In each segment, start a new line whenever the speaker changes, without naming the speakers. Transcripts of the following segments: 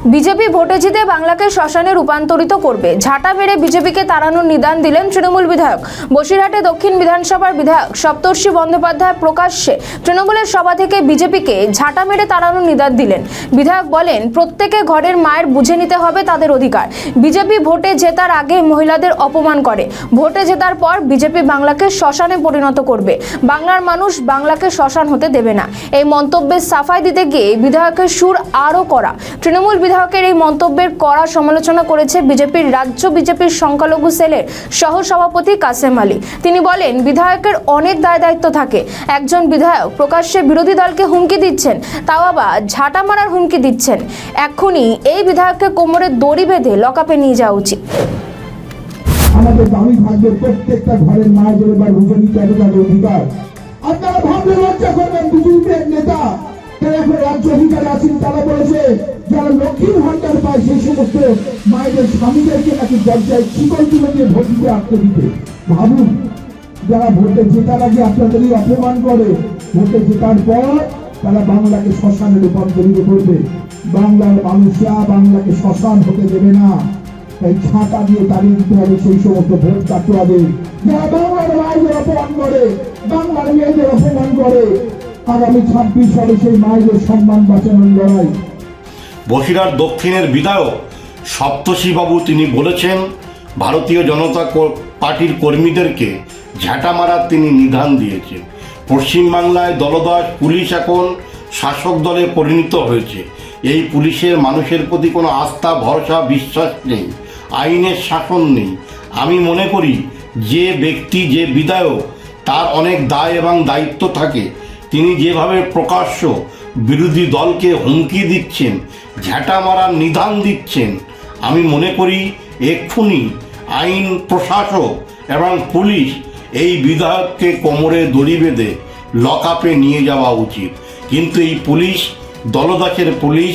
BJP ভোটে জিতে বাংলাকে শ্মশানে রূপান্তরিত করবে। ঝাঁটা মেরে বিজেপিকে তাড়ানোর নিদান দিলেন তৃণমূল বিধায়ক। বসিরহাটে দক্ষিণ বিধানসভার বিধায়ক সপ্তর্ষি বন্দ্যোপাধ্যায় প্রকাশ্যে তৃণমূলের সভা থেকে বিজেপিকে ঝাঁটা মেরে তাড়ানোর নিদান দিলেন। বিধায়ক বলেন, প্রত্যেকে ঘরের মায়ের বুঝে নিতে হবে তাদের অধিকার। বিজেপি ভোটে জেতার আগে মহিলাদের অপমান করে, ভোটে জেতার পর বিজেপি বাংলাকে শ্মশানে পরিণত করবে। বাংলার মানুষ বাংলাকে শ্মশান হতে দেবে না। এই মন্তব্যের সাফাই দিতে গিয়ে বিধায়কের সুর আরও কড়া। তৃণমূল বিধায়কের এই মন্তব্যের কড়া সমালোচনা করেছে বিজেপির রাজ্য বিজেপির সংখ্যালঘু সেলের সহ সভাপতি কাসেম আলী। তিনি বলেন, বিধায়কের অনেক দায় দায়িত্ব থাকে। একজন বিধায়ক প্রকাশ্যে বিরোধী দলকে হুমকি দিচ্ছেন, তাও আবার ঝাঁটা মারার হুমকি দিচ্ছেন। এক্ষুনি এই বিধায়ককে কোমরে দড়ি বেঁধে লকআপে নিয়ে যাওয়া উচিত।
আমাদের দাবি থাকবে প্রত্যেকটা ঘরের মায়েদের এবার বুঝে নিতে হবে তাদের অধিকার। আপনারা ভাবলে লজ্জা করবেন, বিজেপির নেতা তারা এখন রাজ্য অধিকার আছেন, তারা বলেছে যারা লক্ষ্মীর ভান্ডার পায় সেই সমস্ত মায়েদের স্বামীদেরকে নাকি দরজায় শিকল তুলে দিয়ে ভোট দিতে আটকে দিতে। ভাবুন, যারা ভোটে জেতার আগে আপনাদেরই অপমান করে, ভোটে জেতার পর তারা বাংলাকে শ্মশানে রূপান্তরিত করবে। বাংলার মানুষরা বাংলাকে শ্মশান হতে দেবে না। তাই ছাতা দিয়ে তাড়িয়ে দিতে হবে সেই সমস্ত ভোট কাটুয়াদের, যারা বাংলার মায়েদের অপমান করে, বাংলার মেয়েদের অপমান করে। আগামী 26 সালে সেই মায়েদের সম্মান বাঁচানোর লড়াই।
বসিরহাট দক্ষিণের বিধায়ক সপ্তর্ষি বাবু তিনি বলেছেন, ভারতীয় জনতা পার্টির কর্মীদেরকে ঝাঁটা মারার তিনি নিদান দিয়েছেন। পশ্চিমবাংলায় দলদাস পুলিশ এখন শাসক দলে পরিণত হয়েছে। এই পুলিশের মানুষের প্রতি কোনো আস্থা, ভরসা, বিশ্বাস নেই, আইনের শাসন নেই। আমি মনে করি যে ব্যক্তি, যে বিধায়ক, তার অনেক দায় এবং দায়িত্ব থাকে। তিনি যেভাবে প্রকাশ্য বিরোধী দলকে হুমকি দিচ্ছেন, ঝাঁটা মারার নিদান দিচ্ছেন, আমি মনে করি এক্ষুনি আইন প্রশাসক এবং পুলিশ এই বিধায়ককে কোমরে দড়ি বেঁধে লকআপে নিয়ে যাওয়া উচিত। কিন্তু এই পুলিশ দলদাসের পুলিশ,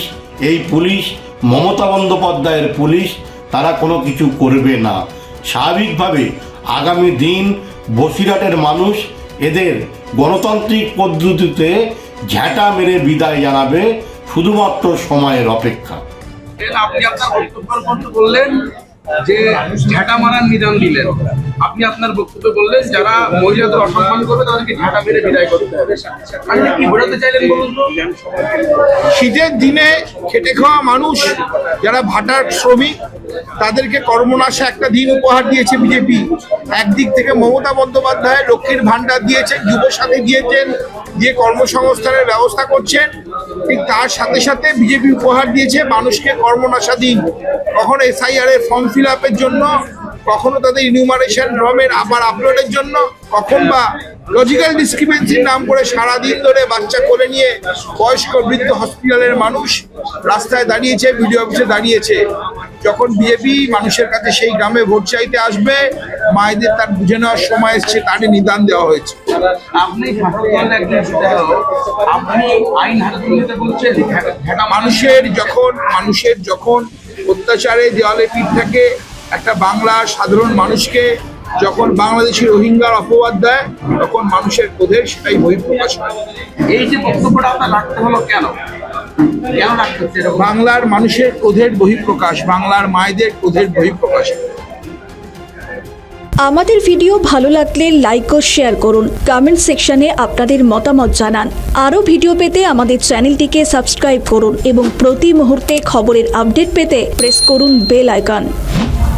এই পুলিশ মমতা বন্দ্যোপাধ্যায়ের পুলিশ, তারা কোনো কিছু করবে না। স্বাভাবিকভাবে আগামী দিন বসিরহাটের মানুষ এদের গণতান্ত্রিক পদ্ধতিতে ঝাঁটা মেরে বিদায় জানাবে, শুধুমাত্র সময়ের অপেক্ষা।
আপনি আপনার বক্তব্য বললেন যে ঝাঁটা মারার নিদান দিলেন। আপনি আপনার বক্তব্য বললেন যারা মহিলাদের অসম্মান করবে তাদেরকে ঝাঁটা মেরে বিদায় করতে হবে। আপনি কি বোঝাতে চাইলেন বলুন তো?
শীতের দিনে খেটে খাওয়া মানুষ, যারা ভাটার শ্রমিক, তাদেরকে কর্মনাশা একটা দিন উপহার দিয়েছে বিজেপি। একদিক থেকে মমতা বন্দ্যোপাধ্যায় লক্ষ্মীর ভান্ডার দিয়েছেন, যুব সাথী দিয়েছেন, দিয়ে কর্মসংস্থানের ব্যবস্থা করছেন। ঠিক তার সাথে সাথে বিজেপি উপহার দিয়েছে মানুষকে কর্মনাশা দিন, কখনো SIR এর ফর্ম ফিল আপের জন্য, কখনো তাদের ইনিউমারেশন ফর্মের আবার আপলোডের জন্য, কখন বা লজিক্যাল ডিসক্রিপেন্সির নাম করে সারাদিন ধরে বাচ্চা কোলে নিয়ে বয়স্ক বৃদ্ধ হসপিটালের মানুষ রাস্তায় দাঁড়িয়েছে, বিডিও অফিসে দাঁড়িয়েছে। যখন বিজেপি মানুষের কাছে সেই গ্রামে ভোট চাইতে আসবে, মায়েদের তার বুঝে নেওয়ার সময় এসছে, তারই নিদান দেওয়া হয়েছে।
আপনি আইন হাতে তুলে নিতে বলছেন।
মানুষের যখন অত্যাচারে দেওয়ালে পিঠ থাকে, একটা বাংলা সাধারণ মানুষকে যখন বাংলাদেশি রোহিঙ্গার অপবাদ দেয়, তখন মানুষের ক্রোধের সেটাই বহিঃপ্রকাশ হয়।
এই যে বক্তব্যটা আপনার রাখতে হলো কেন রাখতে হচ্ছে?
বাংলার মানুষের ক্রোধের বহিঃপ্রকাশ, বাংলার মায়েদের ক্রোধের বহিঃপ্রকাশ।
আমাদের ভিডিও ভালো লাগলে লাইক ও শেয়ার করুন, কমেন্ট সেকশনে আপনাদের মতামত জানান। আরও ভিডিও পেতে আমাদের চ্যানেলটিকে সাবস্ক্রাইব করুন এবং প্রতি মুহূর্তে খবরের আপডেট পেতে প্রেস করুন বেল আইকন।